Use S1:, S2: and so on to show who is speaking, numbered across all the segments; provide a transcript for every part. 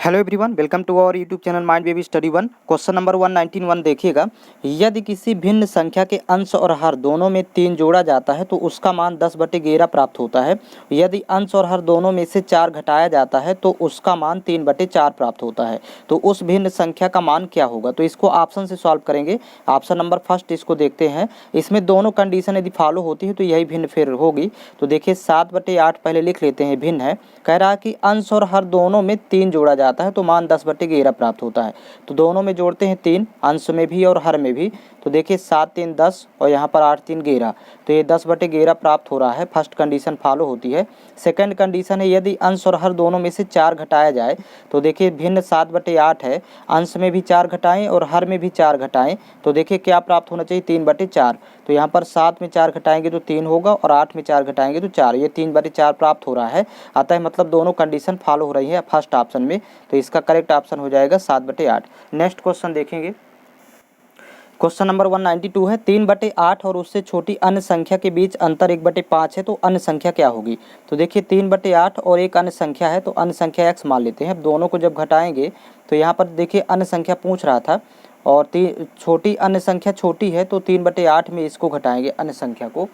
S1: Hello everyone, welcome to our YouTube channel mind baby study one. Question number 191 देखिएगा। यदि किसी भिन्न संख्या के अंश और हर दोनों में 3 जोड़ा जाता है तो उसका मान 10/11 प्राप्त होता है। यदि अंश और हर दोनों में से 4 घटाया जाता है तो उसका मान 3/4 प्राप्त होता है। तो उस भिन्न संख्या का मान क्या होगा? तो इसको ऑप्शन से सॉल्व करेंगे। ऑप्शन नंबर फर्स्ट इसको देखते हैं। इसमें दोनों कंडीशन यदि फॉलो होती है तो यही भिन्न फिर होगी। तो देखिए 7/8 पहले लिख लेते हैं, भिन्न है। कह रहा है कि अंश और हर दोनों में 3 जोड़ा जाता है तो मान 10/11 प्राप्त होता है। तो दोनों में जोड़ते हैं 3, अंश में भी और हर में भी। तो देखिए 7 3 10 और यहाँ पर 8 3 11, तो ये 10/11 प्राप्त हो रहा है। फर्स्ट कंडीशन फॉलो होती है। सेकंड कंडीशन है यदि अंश और हर दोनों में से 4 घटाया जाए। तो देखिए भिन्न 7/8 है, अंश में भी 4 घटाएं और हर में भी 4 घटाएं। तो देखिए क्या प्राप्त होना चाहिए? 3/4। तो यहाँ पर 7 में 4 घटाएंगे तो 3 होगा और 8 में 4 घटाएंगे तो 4, ये 3/4 प्राप्त हो रहा है। अतः मतलब दोनों कंडीशन फॉलो हो रही है फर्स्ट ऑप्शन में। तो इसका करेक्ट ऑप्शन हो जाएगा 7/8। नेक्स्ट क्वेश्चन देखेंगे। क्वेश्चन नंबर 192 है। 3/8 और उससे छोटी अन्य संख्या के बीच अंतर 1/5 है तो अन्य संख्या क्या होगी? तो देखिए 3/8 और एक अन्य संख्या है तो अन्य संख्या x मान लेते हैं। दोनों को जब घटाएंगे तो यहाँ पर देखिए अन्य संख्या पूछ रहा था और छोटी अन्य संख्या छोटी है तो 3/8 में इसको घटाएंगे अन्य संख्या को।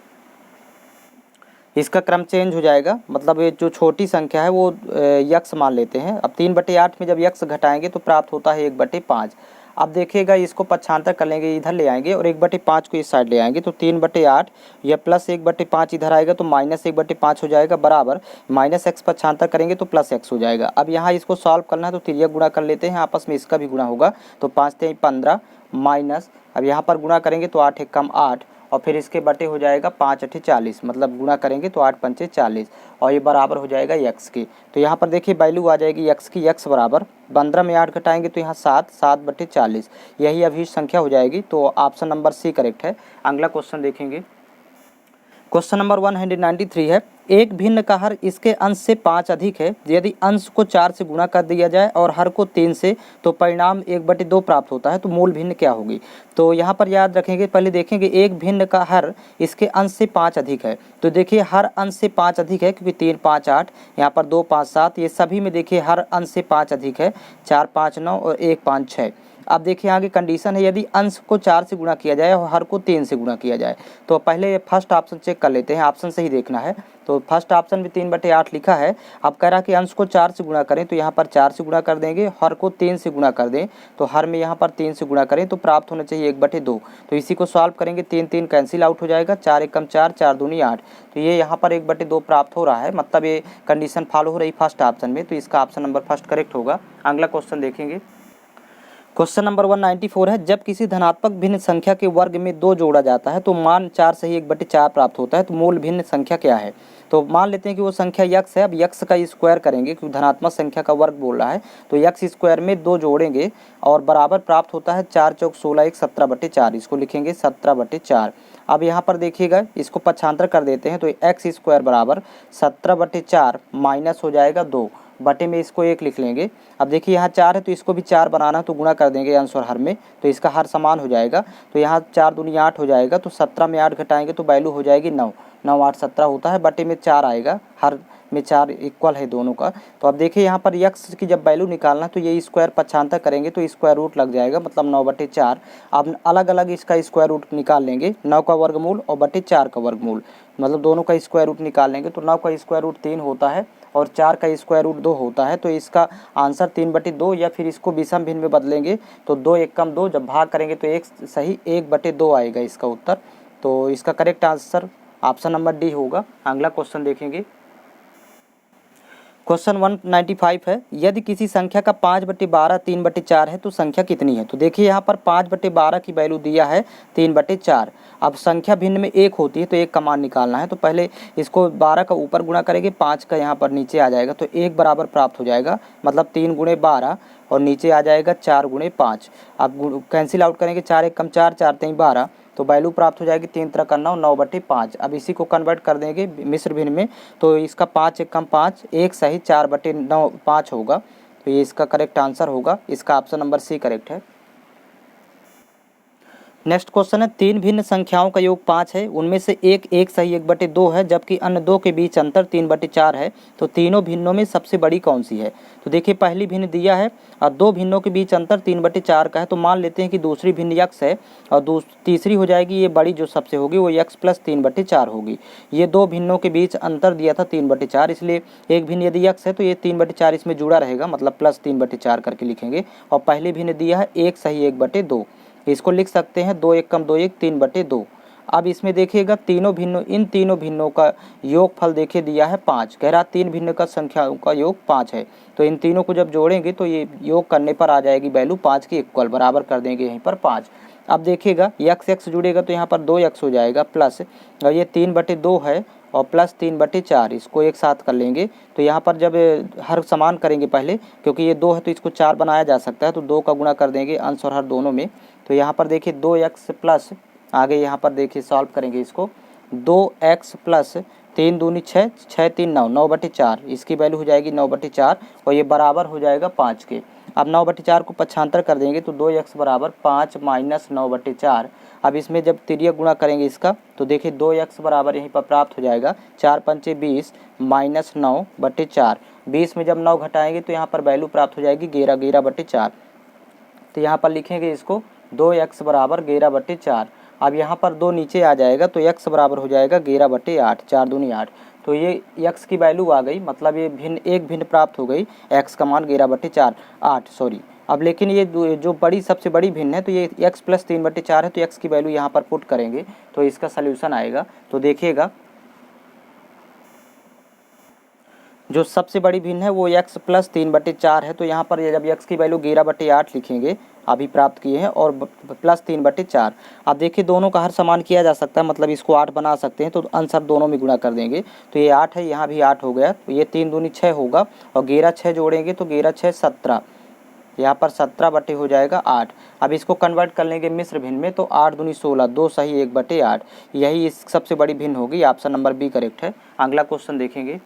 S1: इसका क्रम चेंज हो जाएगा, मतलब ये जो छोटी संख्या है वो यक्स मान लेते हैं। अब 3/8 में जब यक्स घटाएंगे तो प्राप्त होता है 1/5। अब देखिएगा इसको पक्षांतर कर लेंगे, इधर ले आएंगे और 1/5 को इस साइड ले आएंगे। तो 3/8 या प्लस 1/5 इधर आएगा तो माइनस 1/5 हो जाएगा, बराबर माइनस एक्स पक्षांतर करेंगे तो प्लस एक्स हो जाएगा। अब यहाँ इसको सॉल्व करना है तो तिर्यक गुणा कर लेते हैं, आपस में इसका भी गुणा होगा। तो 5 3 15 माइनस, अब यहाँ पर गुणा करेंगे तो 8 1 8 और फिर इसके बटे हो जाएगा 5 8 40, मतलब गुणा करेंगे तो 8 5 40 और ये बराबर हो जाएगा यक्स की। तो यहाँ पर देखिए वैल्यू आ जाएगी यक्स की, यक्स बराबर 15 में 8 घटाएंगे तो यहाँ 7 7/40, यही अभिष्ट संख्या हो जाएगी। तो ऑप्शन नंबर सी करेक्ट है। अगला क्वेश्चन देखेंगे। क्वेश्चन नंबर 193 है। एक भिन्न का हर इसके अंश से 5 अधिक है। यदि अंश को 4 से गुणा कर दिया जाए और हर को 3 से तो परिणाम 1/2 प्राप्त होता है। तो मूल भिन्न क्या होगी? तो यहाँ पर याद रखेंगे, पहले देखेंगे एक भिन्न का हर इसके अंश से 5 अधिक है। तो देखिए हर अंश से 5 अधिक है क्योंकि 3 5 8, यहाँ पर 2 5 7, ये सभी में देखिए हर अंश से 5 अधिक है। 4 5 9 और 1 5 6। अब देखिए आगे कंडीशन है यदि अंश को 4 से गुणा किया जाए और हर को 3 से गुणा किया जाए। तो पहले फर्स्ट ऑप्शन चेक कर लेते हैं, ऑप्शन से ही देखना है। तो फर्स्ट ऑप्शन में 3/8 लिखा है। अब कह रहा कि अंश को 4 से गुणा करें तो यहाँ पर 4 से गुणा कर देंगे, हर को 3 से गुणा कर दें तो हर में यहाँ पर 3 से गुणा करें तो प्राप्त होना चाहिए 1/2। तो इसी को सॉल्व करेंगे, 3 3 कैंसिल आउट हो जाएगा, 4 1 4 4 दूनी 8। तो ये यहाँ पर 1/2 प्राप्त हो रहा है, मतलब ये कंडीशन फॉलो हो रही फर्स्ट ऑप्शन में। तो इसका ऑप्शन नंबर फर्स्ट करेक्ट होगा। अगला क्वेश्चन देखेंगे। क्वेश्चन नंबर 194 है। जब किसी धनात्मक भिन्न संख्या के वर्ग में 2 जोड़ा जाता है तो मान 4 से ही 1/4 प्राप्त होता है। तो मूल भिन्न संख्या क्या है? तो मान लेते हैं कि वो संख्या यक्स है। अब यक्स का स्क्वायर करेंगे क्योंकि धनात्मक संख्या का वर्ग बोल रहा है। तो यक्स स्क्वायर में 2 जोड़ेंगे और बराबर प्राप्त होता है 4 चौक 16 1 17/4, इसको लिखेंगे 17/4। अब यहाँ पर देखिएगा इसको पक्षांतर कर देते हैं तो एक्स स्क्वायर बराबर 17/4 माइनस हो जाएगा 2, बटे में इसको 1 लिख लेंगे। अब देखिए यहाँ 4 है तो इसको भी 4 बनाना है तो गुणा कर देंगे अंश और हर में, तो इसका हर समान हो जाएगा। तो यहाँ 4 दूनी 8 हो जाएगा, तो 17 में 8 घटाएंगे तो वैल्यू हो जाएगी 9, 9 8 17 होता है, बटे में 4 आएगा, हर में 4 इक्वल है दोनों का। तो अब देखिए यहाँ पर यक्स की जब वैल्यू निकालना तो ये स्क्वायर पक्षांतर करेंगे तो स्क्वायर रूट लग जाएगा, मतलब 9/4। अब अलग अलग इसका स्क्वायर रूट निकाल लेंगे, 9 का वर्गमूल और बटे 4 का वर्गमूल, मतलब दोनों का स्क्वायर रूट निकाल लेंगे। तो 9 का स्क्वायर रूट 3 होता है और 4 का स्क्वायर रूट 2 होता है। तो इसका आंसर 3/2, या फिर इसको विषम भिन्न में बदलेंगे तो 2 1 कम 2, जब भाग करेंगे तो 1 सही 1/2 आएगा इसका उत्तर। तो इसका correct answer option number D होगा। अगला क्वेश्चन देखेंगे। क्वेश्चन 195 है। यदि किसी संख्या का 5/12 3/4 है तो संख्या कितनी है? तो देखिए यहाँ पर 5/12 की वैल्यू दिया है 3/4। अब संख्या भिन्न में 1 होती है तो 1 का मान निकालना है। तो पहले इसको 12 का ऊपर गुणा करेंगे, 5 का यहाँ पर नीचे आ जाएगा तो 1 बराबर प्राप्त हो जाएगा, मतलब 3 × 12 और नीचे आ जाएगा 4 × 5। अब कैंसिल आउट करेंगे, 4 1 कम 4 4 3 12, तो वैल्यू प्राप्त हो जाएगी 3 3 9 9/5। अब इसी को कन्वर्ट कर देंगे मिश्र भिन्न में, तो इसका 5 1 कम 5, 1 सही 4/9 5 होगा। तो ये इसका करेक्ट आंसर होगा। इसका ऑप्शन नंबर सी करेक्ट है। नेक्स्ट क्वेश्चन है, तीन भिन्न संख्याओं का योग 5 है, उनमें से एक सही 1/2 है, जबकि अन्य दो के बीच अंतर 3/4 है, तो तीनों भिन्नों में सबसे बड़ी कौन सी है। तो देखिए पहली भिन्न दिया है और दो भिन्नों के बीच अंतर 3/4 का है, तो मान लेते हैं कि दूसरी भिन्न x है और तीसरी हो जाएगी ये बड़ी जो सबसे होगी वो x + 3/4 होगी। ये दो भिन्नों के बीच अंतर दिया था 3/4, इसलिए एक भिन्न यदि x है तो ये 3/4 इसमें जुड़ा रहेगा, मतलब +3/4 करके लिखेंगे। और पहली भिन्न दिया है एक सही 1/2, इसको लिख सकते हैं 2 1 = 2 1 3/2। अब इसमें देखिएगा इन तीनों भिन्नों का योगफल देखिए दिया है 5, कह रहा तीन भिन्न का संख्याओं का योग 5 है, तो इन तीनों को जब जोड़ेंगे तो ये योग करने पर आ जाएगी वैल्यू 5 के इक्वल, बराबर कर देंगे यहीं पर 5। अब देखिएगा x जुड़ेगा तो यहाँ पर 2x हो जाएगा प्लस, और ये 3/2 है और प्लस 3/4, इसको एक साथ कर लेंगे। तो यहाँ पर जब हर समान करेंगे पहले, क्योंकि ये 2 है तो इसको 4 बनाया जा सकता है, तो 2 का गुणा कर देंगे अंश और हर दोनों में। तो यहाँ पर देखिए 2x प्लस, आगे यहाँ पर देखिए सॉल्व करेंगे इसको, 2x प्लस 3 दूनी 6, 6 3 9, 9/4, इसकी वैल्यू हो जाएगी 9/4 और ये बराबर हो जाएगा 5 के। अब 9/4 को पक्षांतर कर देंगे तो 2x बराबर 5 - 9/4। अब इसमें जब तिर्यक गुणा करेंगे इसका तो देखिए 2x बराबर यहीं पर प्राप्त हो जाएगा 4 पंचे 20 - 9/4। 20 में जब 9 घटाएंगे तो यहाँ पर वैल्यू प्राप्त हो जाएगी 11/4। तो यहाँ पर लिखेंगे इसको 2x बराबर 11/4। अब यहाँ पर 2 नीचे आ जाएगा तो x बराबर हो जाएगा 11/8, 4 दूनी 8। तो ये x की वैल्यू आ गई, मतलब ये एक भिन्न प्राप्त हो गई, x का मान 11/4 8 सॉरी। अब लेकिन ये जो सबसे बड़ी भिन्न है तो ये x + 3/4 है, तो x की वैल्यू यहाँ पर पुट करेंगे तो इसका सल्यूशन आएगा। तो देखिएगा जो सबसे बड़ी भिन्न है वो x + 3/4 है, तो यहाँ पर जब x की वैल्यू 11/8 लिखेंगे, अभी प्राप्त किए हैं, और प्लस 3/4। अब देखिए दोनों का हर समान किया जा सकता है, मतलब इसको 8 बना सकते हैं, तो आंसर दोनों में गुणा कर देंगे तो ये 8 है, यहाँ भी 8 हो गया, तो ये 3 दूनी 6 होगा और 11 6 जोड़ेंगे तो 11 6 17, यहाँ पर 17 हो जाएगा 8। अब इसको कन्वर्ट कर लेंगे मिश्र भिन्न में तो 8 दूनी 16, 2 सही 1/8, यही इस सबसे बड़ी भिन्न होगी। ऑप्शन नंबर बी करेक्ट है। अगला क्वेश्चन देखेंगे,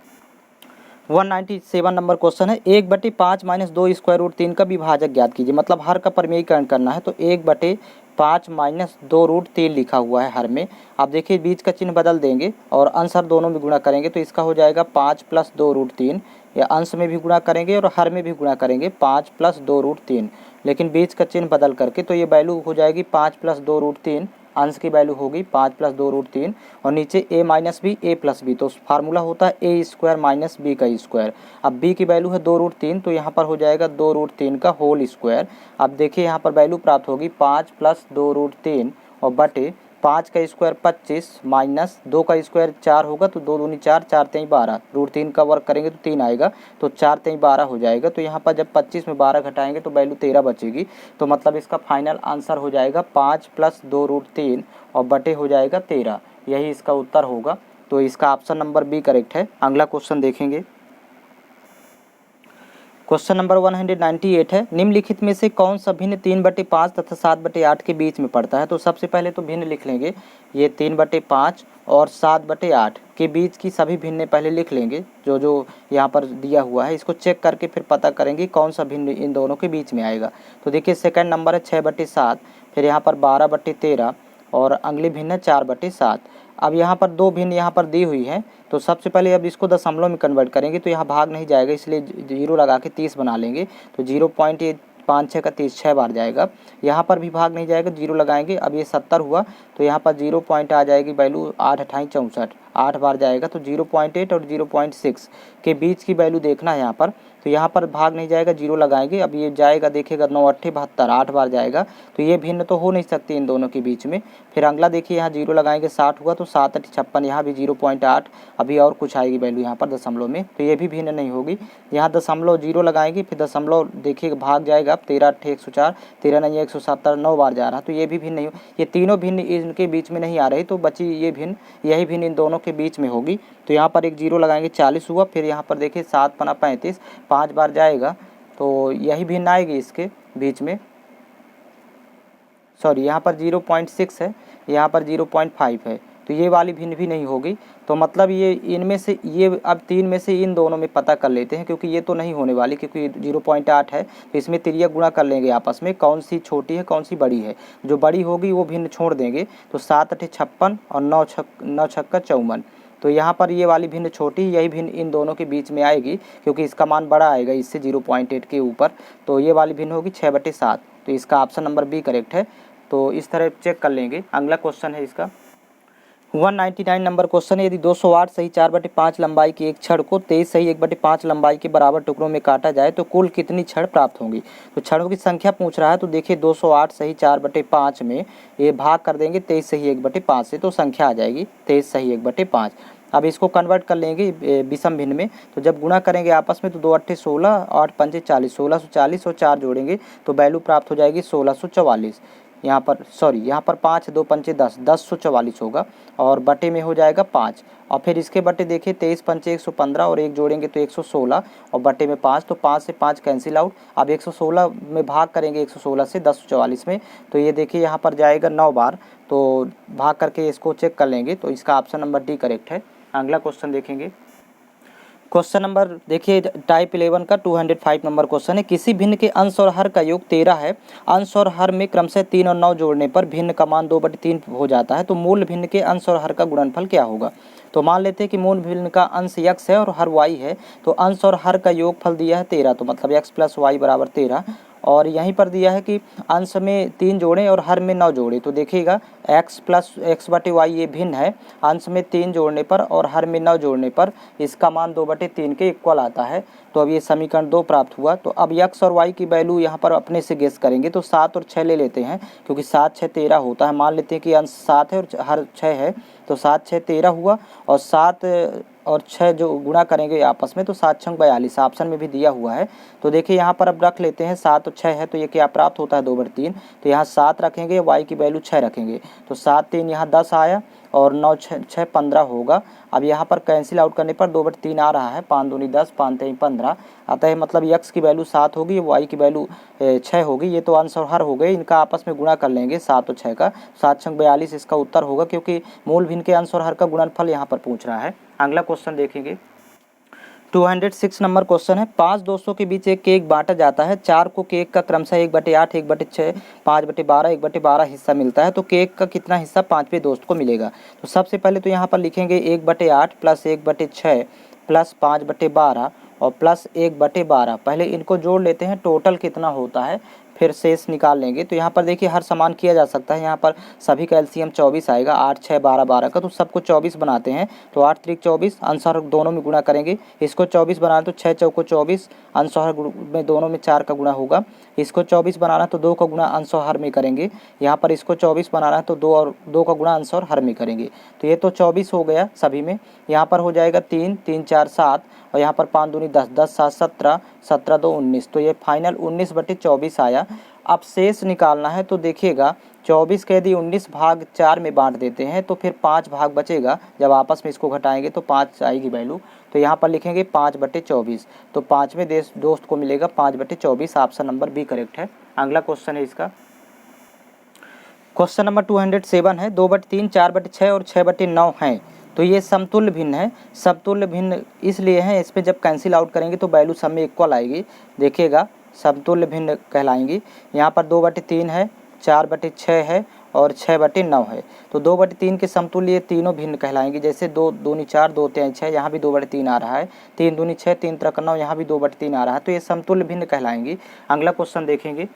S1: 197 नंबर क्वेश्चन है, 1/5 - 2 √3 का विभाजक ज्ञात कीजिए। मतलब हर का परिमेयीकरण करना है, तो 1/5 - 2√3 लिखा हुआ है हर में। आप देखिए बीच का चिन्ह बदल देंगे और अंश हर दोनों में गुणा करेंगे तो इसका हो जाएगा 5 + 2√3, या अंश में भी गुणा करेंगे और हर में भी गुणा करेंगे 5 + 2√3, लेकिन बीच का चिन्ह बदल करके, तो ये वैल्यू हो जाएगी 5 + 2√3, अंश की वैल्यू होगी 5 + 2√3 और नीचे a - b a + b, तो फार्मूला होता है a² - b का स्क्वायर। अब b की वैल्यू है 2√3, तो यहाँ पर हो जाएगा 2√3 का होल स्क्वायर। अब देखिए यहाँ पर वैल्यू प्राप्त होगी 5 + 2√3 और बटे 5 का स्क्वायर 25 माइनस 2 का स्क्वायर 4 होगा, तो 2 दूनी 4, 4 3 12, √3 का वर्क करेंगे तो 3 आएगा, तो 4 3 12 हो जाएगा। तो यहाँ पर जब 25 में 12 घटाएंगे तो वैल्यू 13 बचेगी। तो मतलब इसका फाइनल आंसर हो जाएगा 5 + 2√3 और बटे हो जाएगा 13, यही इसका उत्तर होगा। तो इसका ऑप्शन नंबर बी करेक्ट है। अगला क्वेश्चन देखेंगे, क्वेश्चन नंबर 198 है, निम्नलिखित में से कौन सा भिन्न 3/5 तथा 7/8 के बीच में पड़ता है। तो सबसे पहले तो भिन्न लिख लेंगे, ये 3/5 और 7/8 के बीच की सभी भिन्ने पहले लिख लेंगे, जो यहाँ पर दिया हुआ है, इसको चेक करके फिर पता करेंगे कौन सा भिन्न इन दोनों के बीच में आएगा। तो देखिए सेकंड नंबर है 6/7, फिर यहाँ पर 12/13 और अगली भिन्न है 4/7। अब यहाँ पर दो भिन्न यहाँ पर दी हुई है, तो सबसे पहले अब इसको दशमलव में कन्वर्ट करेंगे, तो यहाँ भाग नहीं जाएगा, इसलिए 0 लगा के 30 बना लेंगे, तो 0.5 का 30 6 बार जाएगा। यहाँ पर भी भाग नहीं जाएगा, 0 लगाएंगे, अब ये 70 हुआ, तो यहाँ पर 0 पॉइंट आ जाएगी वैल्यू 8 × 8 = 64, 8 बार जाएगा, तो 0.8 और 0.6 के बीच की वैल्यू देखना है यहाँ पर। तो यहाँ पर भाग नहीं जाएगा, 0 लगाएंगे, अब ये जाएगा, देखिएगा 9 8 72, 8 बार जाएगा, तो ये भिन्न तो हो नहीं सकती इन दोनों के बीच में। फिर अगला देखिए यहाँ 0 लगाएंगे, 60 हुआ, तो 7 8 56, यहाँ भी 0.8, अभी और कुछ आएगी वैल्यू यहाँ पर दशमलव में, तो ये भी भिन्न नहीं होगी। यहाँ दशमलव 0 लगाएंगे, फिर दशमलव देखिए भाग जाएगा, 13 8 104, 13 9 170, 9 बार जा रहा, तो ये भी भिन्न नहीं, ये तीनों भिन्न इनके बीच में नहीं आ रही, तो बची ये भिन्न, यही भिन्न इन दोनों के बीच में होगी। तो यहाँ पर एक 0 लगाएंगे, 40 हुआ, फिर यहाँ पर देखिए 7 × 35, 5 बार जाएगा, तो यही भिन्न आएगी इसके बीच में। सॉरी, यहाँ पर 0.6 है, यहाँ पर 0.5 है, तो ये वाली भिन्न भी नहीं होगी। तो मतलब ये इनमें से ये अब 3 में से इन दोनों में पता कर लेते हैं, क्योंकि ये तो नहीं होने वाली, क्योंकि 0.8 है। तो इसमें तिर्यक गुणा कर लेंगे आपस में, कौन सी छोटी है कौन सी बड़ी है। जो बड़ी होगी वो भिन्न छोड़ देंगे। तो 7 8 56 और 9 छक्का 54। तो यहाँ पर ये वाली भिन्न छोटी, यही भिन्न इन दोनों के बीच में आएगी, क्योंकि इसका मान बड़ा आएगा इससे 0.8 के ऊपर। तो ये वाली भिन्न होगी 6/7। तो इसका ऑप्शन नंबर बी करेक्ट है। तो इस तरह चेक कर लेंगे। अगला क्वेश्चन है इसका 199 नंबर क्वेश्चन है। यदि 208 सही 4/5 लंबाई की एक छड़ को 23 सही 1/5 लंबाई के बराबर टुकड़ों में काटा जाए तो कुल कितनी छड़ प्राप्त होंगी। तो छड़ों की संख्या पूछ रहा है। तो देखिए 208 सही 4/5 में ये भाग कर देंगे 23 सही 1/5 से, तो संख्या आ जाएगी 23 सही 1/5। अब इसको कन्वर्ट कर लेंगे विषम भिन्न में। तो जब गुणा करेंगे आपस में तो 2 8 16, 8 5 40, 1640 और 4 जोड़ेंगे तो वैल्यू प्राप्त हो जाएगी 1644। यहाँ पर 5 2 5 10, 1044 होगा और बटे में हो जाएगा 5। और फिर इसके बटे देखिए 23 5 115 और 1 जोड़ेंगे तो 116 और बटे में 5, तो 5 से 5 कैंसिल आउट। अब 116 में भाग करेंगे 116 से 1044 में, तो ये देखिए यहाँ पर जाएगा 9 बार। तो भाग करके इसको चेक कर लेंगे। तो इसका ऑप्शन नंबर डी करेक्ट है। अगला क्वेश्चन देखेंगे। क्वेश्चन नंबर देखिए टाइप 11 का 205 नंबर क्वेश्चन है। किसी भिन्न के अंश और हर का योग 13 है। अंश और हर में क्रमशः 3 और 9 जोड़ने पर भिन्न का मान 2/3 हो जाता है। तो मूल भिन्न के अंश और हर का गुणनफल क्या होगा। तो मान लेते हैं कि मूल भिन्न का अंश x है और हर y है। तो अंश और हर का योगफल दिया है 13, तो मतलब x + y = 13। और यहीं पर दिया है कि अंश में 3 जोड़ें और हर में 9 जोड़े। तो देखिएगा x + x/y ये भिन्न है। अंश में 3 जोड़ने पर और हर में 9 जोड़ने पर इसका मान 2/3 के इक्वल आता है। तो अब ये समीकरण 2 प्राप्त हुआ। तो अब x और y की वैल्यू यहाँ पर अपने से गेस करेंगे। तो 7 और 6 ले लेते हैं, क्योंकि 7 6 13 होता है। मान लेते हैं कि अंश 7 है और हर 6 है। तो 7 6 13 हुआ और 7 और 6 जो गुणा करेंगे आपस में तो 7 6 42 ऑप्शन में भी दिया हुआ है। तो देखिए यहाँ पर अब रख लेते हैं 7 और 6 है तो ये क्या प्राप्त होता है 2/3। तो यहाँ 7 रखेंगे, y की वैल्यू 6 रखेंगे। तो 7 3 यहाँ 10 आया और 9 6 15 होगा। अब यहाँ पर कैंसिल आउट करने पर 2/3 आ रहा है। 5 दूनी 10, 5 3 15 आता है। मतलब x की वैल्यू 7 होगी, y की वैल्यू 6 होगी। ये तो अंश और हर हो गए, इनका आपस में गुणा कर लेंगे 7 और 6 का। 7 6 42 इसका उत्तर होगा, क्योंकि मूल भिन्न के अंश और हर का गुणनफल यहाँ पर पूछ रहा है। अगला क्वेश्चन देखेंगे 206 नंबर क्वेश्चन है। 5 दोस्तों के बीच एक केक बांटा जाता है। 4 को केक का क्रमशः 1/8, 1/6, 5/12, 1/12 हिस्सा मिलता है। तो केक का कितना हिस्सा 5वें दोस्त को मिलेगा। तो सबसे पहले तो यहाँ पर लिखेंगे 1/8 + 1/6 + 5/12 और प्लस 1/12। पहले इनको जोड़ लेते हैं, टोटल कितना होता है, फिर शेष निकाल लेंगे। तो यहाँ पर देखिए हर समान किया जा सकता है। यहाँ पर सभी का एलसीएम 24 आएगा, 8 6 12 12 का। तो सबको 24 बनाते हैं। तो 8 3 24, अंश और दोनों में गुणा करेंगे। इसको 24 बनाना तो 6 चौको 24, अंश और में दोनों में 4 का गुणा होगा। इसको 24 बनाना तो 2 का गुणा अंश और हर में करेंगे। यहाँ पर इसको 24 बनाना है तो 2 का गुणा अंश और हर में करेंगे। तो ये तो 24 हो गया सभी में। यहाँ पर हो जाएगा 3 3 4 7 और यहाँ पर 5 दूनी 10, 10 7 17, 17 2 19। तो ये फाइनल 19/24 आया। अब शेष निकालना है। तो देखिएगा 24 के यदि 19 भाग 4 में बांट देते हैं तो फिर 5 भाग बचेगा। जब आपस में इसको घटाएंगे तो 5 आएगी वैल्यू। तो यहाँ पर लिखेंगे 5/24। तो 5वें दोस्त को मिलेगा 5/24। ऑप्शन नंबर बी करेक्ट है। अगला क्वेश्चन है इसका क्वेश्चन नंबर 207 है। 2/3, 4/6 और 6/9 हैं। तो ये समतुल्य भिन्न है। समतुल्य भिन्न इसलिए है, इस पर जब कैंसिल आउट करेंगे तो वैल्यू सब में इक्वल आएगी। देखिएगा समतुल्य भिन्न कहलाएंगी। यहाँ पर 2/3 है, 4/6 है और 6/9 है। तो 2/3 के समतुल्य ये तीनों भिन्न कहलाएंगी। जैसे 2 दूनी 4, 2 3 6, यहाँ भी 2/3 आ रहा है। 3 दूनी 6, 3 3 9, यहाँ भी 2/3 आ रहा है। तो ये समतुल्य भिन्न कहलाएंगी। अगला क्वेश्चन देखेंगे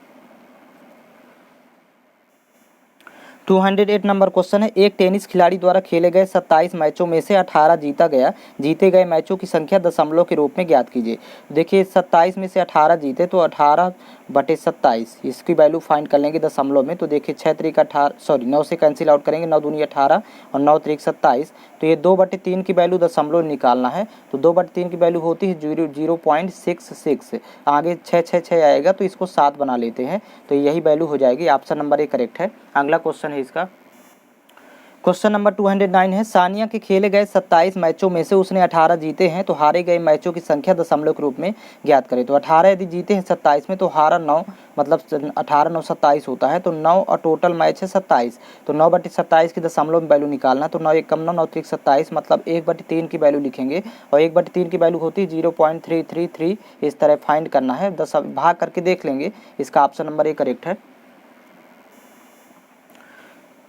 S1: 208 नंबर क्वेश्चन है। एक टेनिस खिलाड़ी द्वारा खेले गए 27 मैचों में से 18 जीता गया। जीते गए मैचों की संख्या दशमलव के रूप में ज्ञात कीजिए। देखिए 27 में से 18 जीते तो 18/27 इसकी वैल्यू फाइंड कर लेंगे दशमलव में। तो देखिए 6 3 18 9 से कैंसिल आउट करेंगे, 9 दूनी 18 और 9 3 27। तो ये 2/3 की वैल्यू दशमलव निकालना है। तो 2/3 की वैल्यू होती है 0.66। आगे 6 6 6 आएगा तो इसको 7 बना लेते हैं। तो यही वैल्यू हो जाएगी। ऑप्शन नंबर ए करेक्ट है। अगला क्वेश्चन है इसका क्वेश्चन नंबर 209 है, सानिया के खेले गए 27 मैचों में से उसने 18 जीते हैं, तो हारे गए मैचों की संख्या दशमलव के रूप में ज्ञात करें। तो 18 यदि जीते हैं 27 में, तो हारा 9, मतलब 18 9 27 होता है। तो 9 और टोटल मैच है 27, तो 9/27 की दशमलव में वैल्यू निकालना। तो 9 1 कम 9, 9 3 27, मतलब 1/3 की वैल्यू लिखेंगे, और 1/3 की वैल्यू होती है 0.333। इस तरह फाइंड करना है, 10 भाग करके देख लेंगे। इसका ऑप्शन नंबर ए करेक्ट है।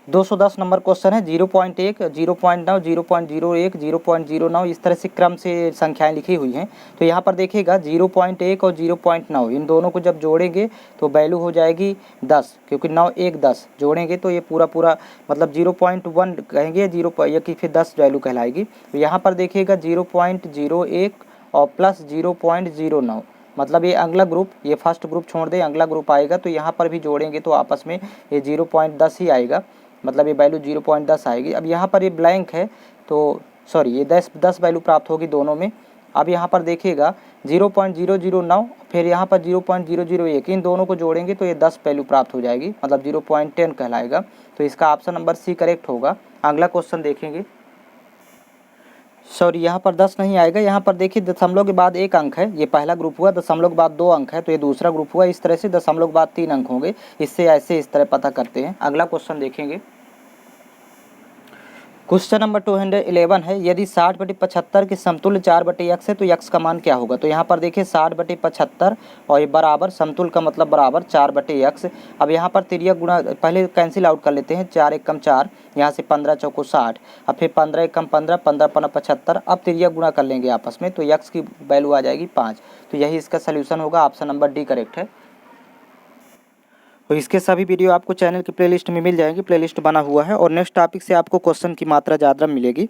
S1: 210 नंबर क्वेश्चन है, 0.1 0.9 0.01 0.09, इस तरह से क्रम से संख्याएं लिखी हुई हैं। तो यहाँ पर देखिएगा 0.1 और 0.9 इन दोनों को जब जोड़ेंगे तो वैल्यू हो जाएगी 10, क्योंकि 9 1 10 जोड़ेंगे तो ये पूरा मतलब 0.1 कहेंगे, 0 या कि फिर 10 वैल्यू कहलाएगी। तो यहाँ पर देखिएगा 0.01 और प्लस 0.09, मतलब ये अगला ग्रुप, ये फर्स्ट ग्रुप छोड़ दें, अगला ग्रुप आएगा। तो यहाँ पर भी जोड़ेंगे तो आपस में ये 0.10 ही आएगा, मतलब ये वैल्यू 0.10 आएगी। अब यहाँ पर ये ब्लैंक है, तो सॉरी ये 10 वैल्यू प्राप्त होगी दोनों में। अब यहाँ पर देखिएगा 0.009, फिर यहाँ पर 0.001, इन दोनों को जोड़ेंगे तो ये 10 वैल्यू प्राप्त हो जाएगी, मतलब 0.10 कहलाएगा। तो इसका ऑप्शन नंबर सी करेक्ट होगा। अगला क्वेश्चन देखेंगे, सॉरी यहाँ पर 10 नहीं आएगा। यहाँ पर देखिए दशमलव के बाद 1 अंक है, ये पहला ग्रुप हुआ। दशमलव के बाद 2 अंक है, तो ये दूसरा ग्रुप हुआ। इस तरह से दशमलव के बाद 3 अंक होंगे, इससे ऐसे इस तरह पता करते हैं। अगला क्वेश्चन देखेंगे, क्वेश्चन नंबर 211 है, यदि 60/75 के समतुल्य 4/x है तो x का मान क्या होगा। तो यहाँ पर देखिए 60/75 और ये बराबर, समतुल्य का मतलब बराबर 4/x। अब यहाँ पर तिर्यक गुणा पहले कैंसिल आउट कर लेते हैं, 4 1 कम 4, यहाँ से 15 चौको 60, अब फिर 15 1 कम 15, 15 15 75। अब तिर्यक गुणा कर लेंगे आपस में, तो x की वैल्यू आ जाएगी 5। तो यही इसका सोल्यूशन होगा, ऑप्शन नंबर डी करेक्ट है। तो इसके सभी वीडियो आपको चैनल की प्लेलिस्ट में मिल जाएंगी, प्लेलिस्ट बना हुआ है। और नेक्स्ट टॉपिक से आपको क्वेश्चन की मात्रा ज़्यादा मिलेगी।